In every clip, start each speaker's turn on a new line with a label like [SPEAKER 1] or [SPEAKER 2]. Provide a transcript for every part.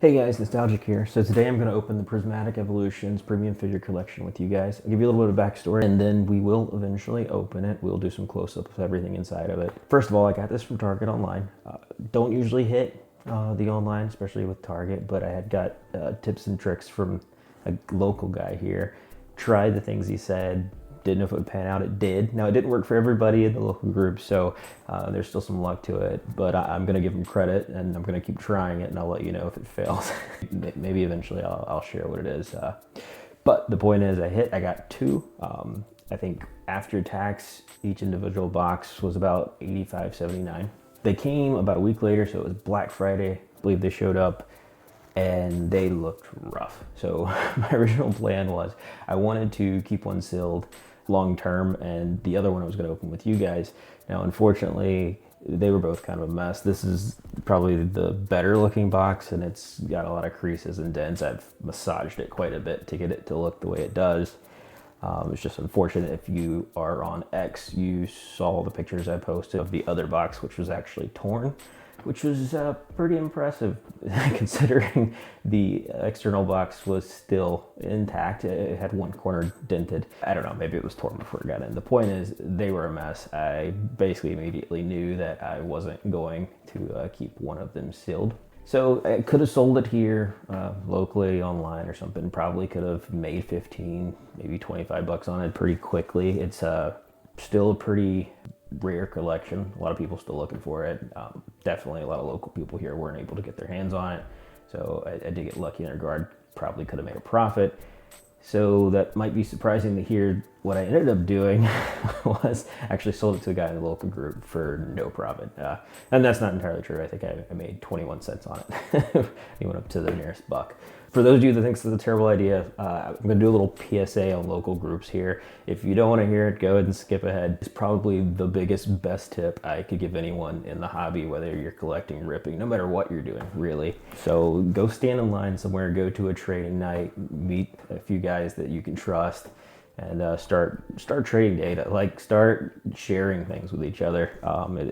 [SPEAKER 1] Hey guys, Nostalgic here. So today I'm going to open the Prismatic Evolutions premium figure collection with you guys. I'll give you a little bit of backstory and then we will eventually open it. We'll do some close-ups of everything inside of it. First of all, I got this from Target online. Don't usually hit the online, especially with Target, but I had got tips and tricks from a local guy here. Tried the things he said. Didn't know if it would pan out. It did. Now, it didn't work for everybody in the local group, so there's still some luck to it, but I'm going to give him credit, and I'm going to keep trying it, and I'll let you know if it fails. Maybe eventually I'll share what it is. But the point is, I got two. I think after tax, each individual box was about $85.79. They came about a week later, so it was Black Friday. I believe they showed up, and they looked rough. So my original plan was I wanted to keep one sealed long term, and the other one I was going to open with you guys. Now, unfortunately, they were both kind of a mess. This is probably the better looking box, and it's got a lot of creases and dents. I've massaged it quite a bit to get it to look the way it does. It's just unfortunate. If you are on X, you saw the pictures I posted of the other box, which was actually torn, which was pretty impressive considering the external box was still intact. It had one corner dented. I don't know, maybe it was torn before it got in. The point is, they were a mess. I basically immediately knew that I wasn't going to keep one of them sealed. So I could have sold it here locally online or something. Probably could have made 15, maybe 25 bucks on it pretty quickly. It's still a pretty rare collection. A lot of people still looking for it. Definitely a lot of local people here weren't able to get their hands on it. So I did get lucky in that regard. Probably could have made a profit. So that might be surprising to hear. What I ended up doing was actually sold it to a guy in the local group for no profit. And that's not entirely true. I think I made 21 cents on it. He went up to the nearest buck. For those of you that think this is a terrible idea, I'm going to do a little PSA on local groups here. If you don't want to hear it, go ahead and skip ahead. It's probably the biggest, best tip I could give anyone in the hobby, whether you're collecting, ripping, no matter what you're doing, really. So go stand in line somewhere, go to a trading night, meet a few guys that you can trust, and start trading data. Like, start sharing things with each other.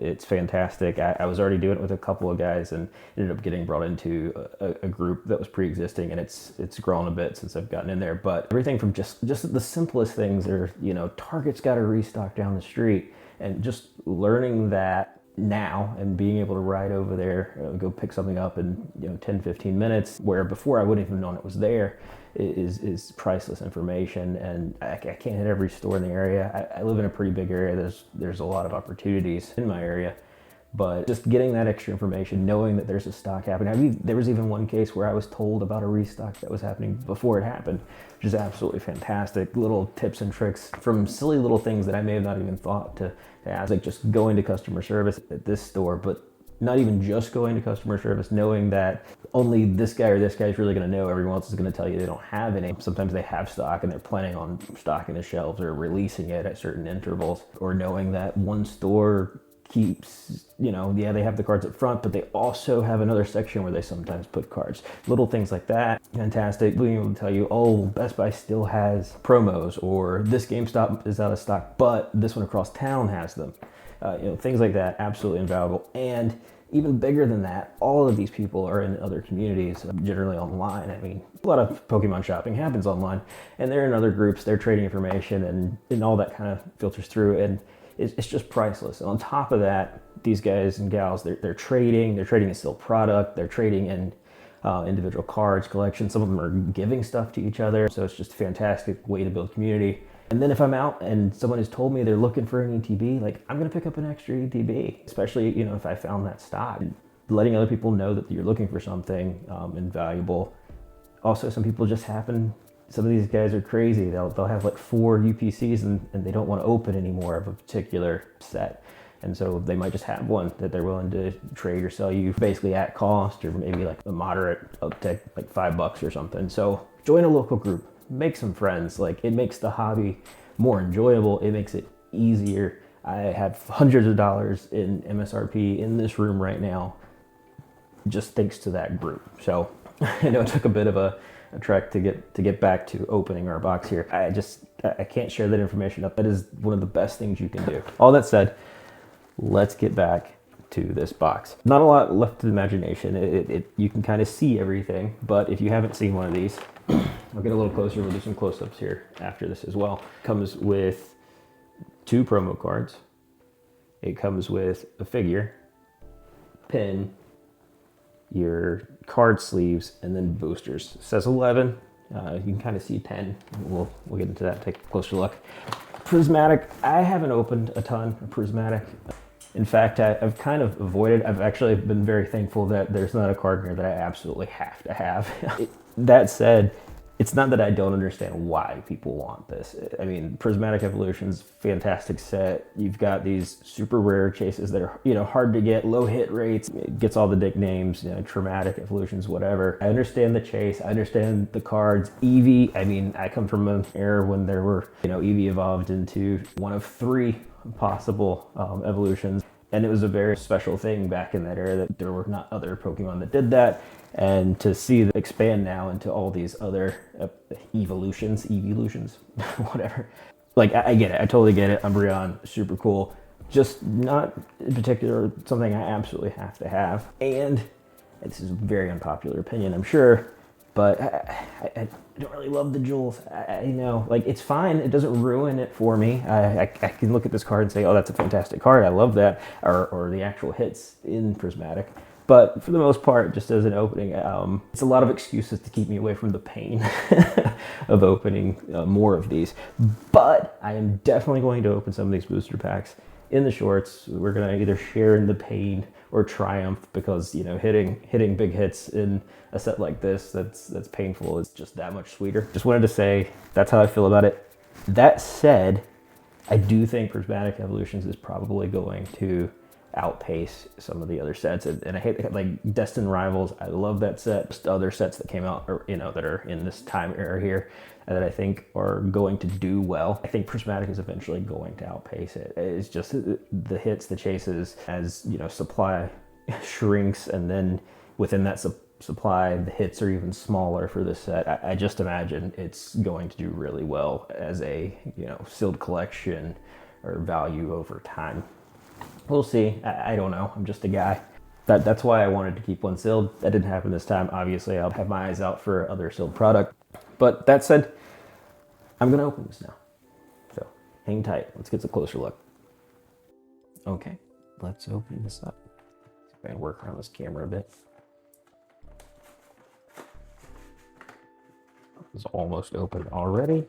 [SPEAKER 1] It's fantastic. I was already doing it with a couple of guys and ended up getting brought into a group that was pre-existing, and it's grown a bit since I've gotten in there. But everything from just the simplest things are, Target's got a restock down the street, and just learning that now and being able to ride over there, go pick something up in 10-15 minutes, where before I wouldn't even known it was there, is priceless information. And I can't hit every store in the area. I live in a pretty big area. There's a lot of opportunities in my area, but just getting that extra information, knowing that there's a stock happening. I mean, there was even one case where I was told about a restock that was happening before it happened, which is absolutely fantastic. Little tips and tricks from silly little things that I may have not even thought to ask, like just going to customer service at this store, but not even just going to customer service, knowing that only this guy or this guy is really going to know. Everyone else is going to tell you they don't have any. Sometimes they have stock and they're planning on stocking the shelves or releasing it at certain intervals, or knowing that one store keeps, they have the cards up front, but they also have another section where they sometimes put cards. Little things like that. Fantastic. Being able to tell you, oh, Best Buy still has promos, or this GameStop is out of stock, but this one across town has them. Things like that, absolutely invaluable. And even bigger than that, all of these people are in other communities, generally online. I mean, a lot of Pokemon shopping happens online, and they're in other groups, they're trading information, and all that kind of filters through, and it's just priceless. And on top of that, these guys and gals, they're trading in still product, they're trading in individual cards, collections. Some of them are giving stuff to each other, so it's just a fantastic way to build community. And then if I'm out and someone has told me they're looking for an ETB, like, I'm gonna pick up an extra ETB, especially, if I found that stock. Letting other people know that you're looking for something invaluable. Also, some people just some of these guys are crazy. They'll have like 4 UPCs and they don't want to open any more of a particular set. And so they might just have one that they're willing to trade or sell you basically at cost, or maybe like a moderate uptick, like $5 or something. So join a local group. Make some friends. Like, it makes the hobby more enjoyable. It makes it easier. I have hundreds of dollars in MSRP in this room right now, just thanks to that group. So I know it took a bit of a trek to get back to opening our box here. I can't share that information up. That is one of the best things you can do. All that said, let's get back to this box. Not a lot left to the imagination. You can kind of see everything, but if you haven't seen one of these, I'll get a little closer. We'll do some close-ups here after this as well. Comes with 2 promo cards. It comes with a figure, pin, your card sleeves, and then boosters. It says 11. You can kind of see 10. We'll get into that, take a closer look. Prismatic, I haven't opened a ton of Prismatic. In fact, I've kind of avoided, I've actually been very thankful that there's not a card here that I absolutely have to have. That said, it's not that I don't understand why people want this. I mean, Prismatic Evolutions, fantastic set. You've got these super rare chases that are, you know, hard to get, low hit rates. It gets all the nicknames, you know, Traumatic Evolutions, whatever. I understand the chase. I understand the cards. Eevee, I mean, I come from an era when there were, you know, Eevee evolved into one of 3 possible evolutions. And it was a very special thing back in that era that there were not other Pokemon that did that. And to see it expand now into all these other evolutions, whatever. Like, I get it. I totally get it. Umbreon, super cool. Just not in particular something I absolutely have to have. And this is a very unpopular opinion, I'm sure, but I don't really love the jewels. I know, like, it's fine. It doesn't ruin it for me. I can look at this card and say, oh, that's a fantastic card. I love that. Or the actual hits in Prismatic. But for the most part, just as an opening, it's a lot of excuses to keep me away from the pain of opening more of these. But I am definitely going to open some of these booster packs in the shorts. We're going to either share in the pain or triumph, because, you know, hitting big hits in a set like this that's painful is just that much sweeter. Just wanted to say that's how I feel about it. That said, I do think Prismatic Evolutions is probably going to outpace some of the other sets, and I hate, like, Destined Rivals, I love that set. Just other sets that came out, or, you know, that are in this time era here, and that I think are going to do well. I think Prismatic is eventually going to outpace it. It's just the hits, the chases, as, you know, supply shrinks, and then within that supply, the hits are even smaller for this set. I just imagine it's going to do really well as a, you know, sealed collection or value over time. We'll see. I don't know. I'm just a guy. That's why I wanted to keep one sealed. That didn't happen this time. Obviously, I'll have my eyes out for other sealed product. But that said, I'm going to open this now. So hang tight. Let's get a closer look. Okay, let's open this up. See if I can work around this camera a bit. It's almost open already.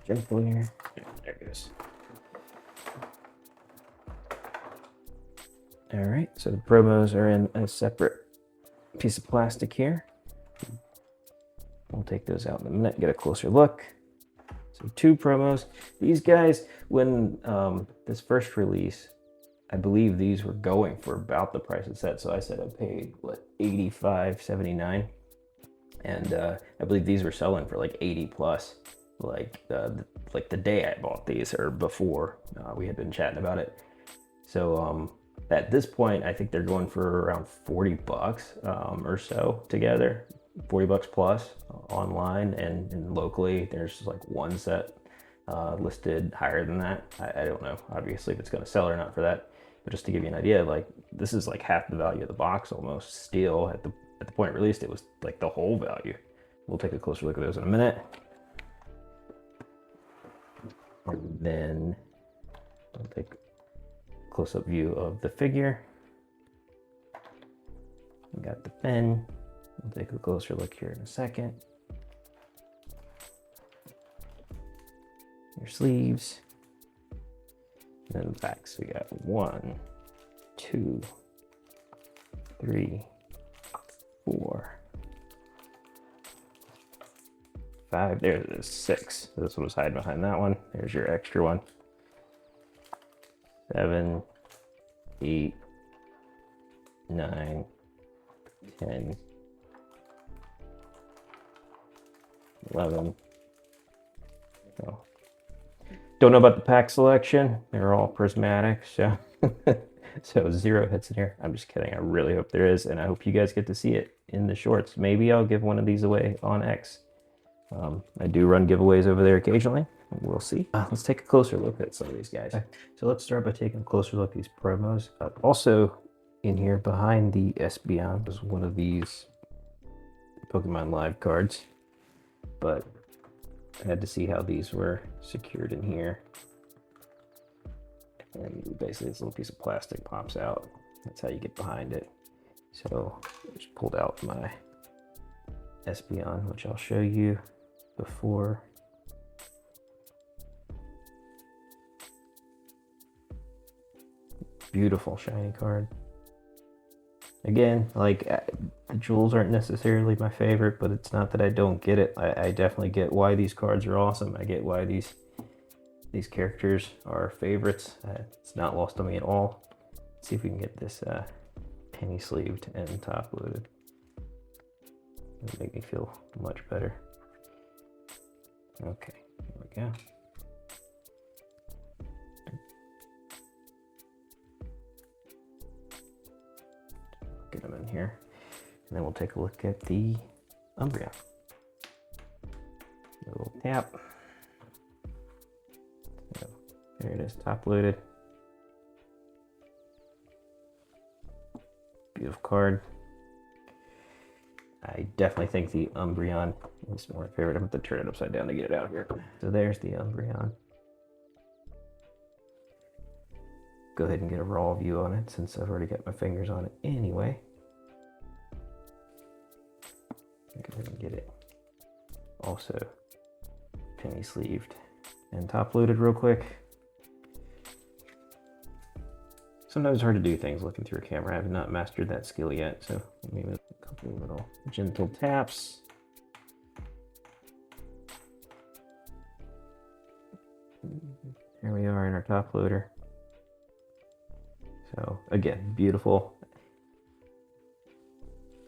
[SPEAKER 1] Gentle here. There it goes. All right, so the promos are in a separate piece of plastic here. We'll take those out in a minute, get a closer look. So 2 promos. These guys, when this first release, I believe these were going for about the price of set. So I said I paid, what, $85.79, and I believe these were selling for like 80 plus. Like the day I bought these, or before we had been chatting about it. So at this point, I think they're going for around 40 bucks or so together, 40 bucks plus online, and locally there's like one set listed higher than that. I don't know, obviously, if it's going to sell or not for that, but just to give you an idea, like, this is like half the value of the box almost. Still, at the point released, it was like the whole value. We'll take a closer look at those in a minute. And then I'll take a close-up view of the figure. We got the pen. We'll take a closer look here in a second. Your sleeves. And then the backs. We got 1, 2, 3, 4, 5. There it is. 6. This one was hiding behind that one. There's your extra one. 7, 8, 9, 10, 11, Don't know about the pack selection. They're all prismatic, so so 0 hits in here. I'm just kidding. I really hope there is, and I hope you guys get to see it in the shorts. Maybe I'll give one of these away on X. I do run giveaways over there occasionally. We'll see. Let's take a closer look at some of these guys. So let's start by taking a closer look at these promos. Also in here behind the Espeon is one of these Pokemon Live cards, but I had to see how these were secured in here. And basically this little piece of plastic pops out. That's how you get behind it. So I just pulled out my Espeon, which I'll show you before. Beautiful shiny card. Again, like, the jewels aren't necessarily my favorite, but it's not that I don't get it. I definitely get why these cards are awesome. I get why these characters are favorites. It's not lost on me at all. Let's see if we can get this penny sleeved and top loaded. It'll make me feel much better. Okay, here we go. Get them in here, and then we'll take a look at the Umbreon. A little tap. So there it is, top loaded. Beautiful card. I definitely think the Umbreon is my favorite. I'm going to turn it upside down to get it out here. So there's the Umbreon. Go ahead and get a raw view on it since I've already got my fingers on it anyway. Go ahead and get it also penny sleeved and top loaded real quick. Sometimes it's hard to do things looking through a camera. I have not mastered that skill yet, so maybe a couple of little gentle taps. Here we are in our top loader. So again, beautiful.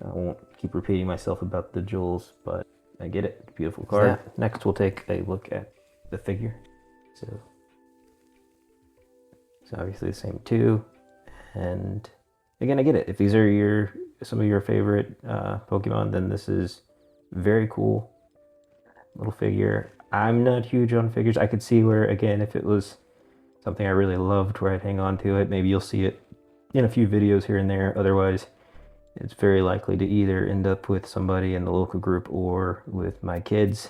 [SPEAKER 1] I won't keep repeating myself about the jewels, but I get it. Beautiful card. Next, we'll take a look at the figure. So obviously the same two. And again, I get it. If these are some of your favorite Pokemon, then this is very cool little figure. I'm not huge on figures. I could see where, again, if it was something I really loved where I'd hang on to it, maybe you'll see it in a few videos here and there. Otherwise, it's very likely to either end up with somebody in the local group or with my kids.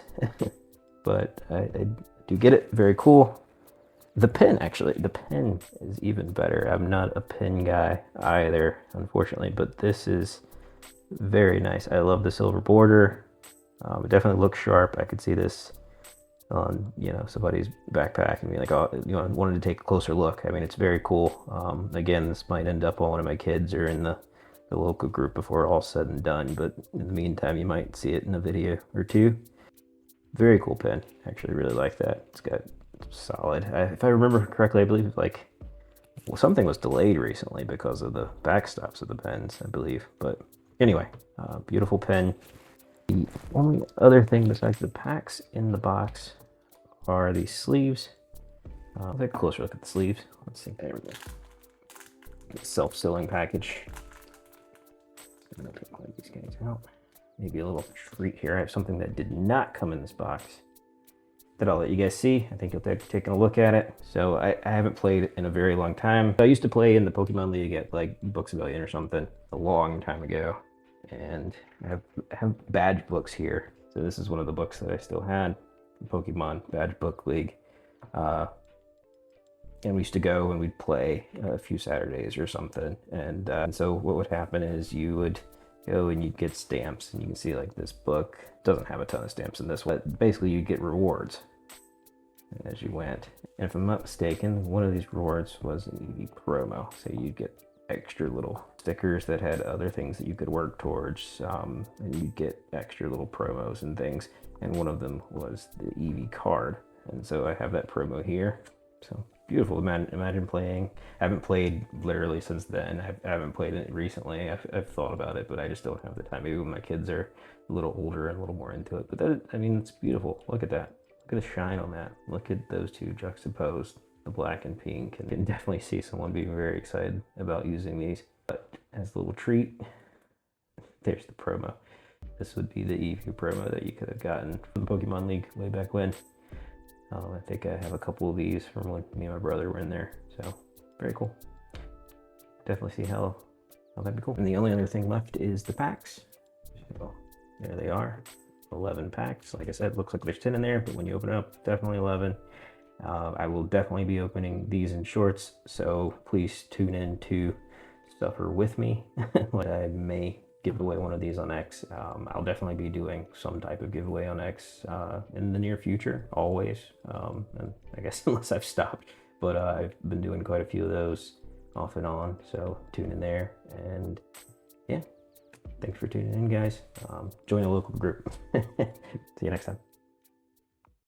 [SPEAKER 1] But I do get it. Very cool. The pen, actually, the pen is even better. I'm not a pen guy either, unfortunately, but this is very nice. I love the silver border. It definitely looks sharp. I could see this on, you know, somebody's backpack and be like, oh, you know, I wanted to take a closer look. I mean, it's very cool. Again, this might end up on one of my kids or in the local group before all said and done, but in the meantime, you might see it in a video or two. Very cool pen. Actually really like that. It's got solid. If I remember correctly, I believe like something was delayed recently because of the backstops of the pens, I believe. But anyway, beautiful pen. The only other thing besides the packs in the box are these sleeves. Let's take a closer look at the sleeves. Let's see. There we go. Self-sealing package. I'm gonna take one of these guys out. Maybe a little treat here. I have something that did not come in this box that I'll let you guys see. I think you'll take taking a look at it. So I haven't played in a very long time. I used to play in the Pokemon League at like Books A Million or something a long time ago. And I have badge books here. So this is one of the books that I still had, Pokemon Badge Book League. And we used to go and we'd play a few Saturdays or something. And so what would happen is you would go and you'd get stamps, and you can see like this book doesn't have a ton of stamps in this one. But basically you'd get rewards as you went. And if I'm not mistaken, one of these rewards was an EV promo. So you'd get extra little stickers that had other things that you could work towards, and you'd get extra little promos and things. And one of them was the EV card. And so I have that promo here. So beautiful. Imagine playing. I haven't played literally since then. I haven't played it recently. I've thought about it, but I just don't have the time. Maybe when my kids are a little older and a little more into it. But that, I mean, it's beautiful. Look at that. Look at the shine on that. Look at those two juxtaposed, the black and pink. And you can definitely see someone being very excited about using these. But as a little treat, there's the promo. This would be the EV promo that you could have gotten from the Pokemon League way back when. I think I have a couple of these from when me and my brother were in there. So very cool. Definitely see how that'd be cool. And the only other thing left is the packs. So there they are. 11 packs. Like I said, looks like there's 10 in there, but when you open it up, definitely 11. I will definitely be opening these in shorts, so please tune in to suffer with me. Like I may give away one of these on X. I'll definitely be doing some type of giveaway on X in the near future, always. And I guess unless I've stopped, but I've been doing quite a few of those off and on, so tune in there. And yeah, thanks for tuning in, guys. Join a local group. See you next time.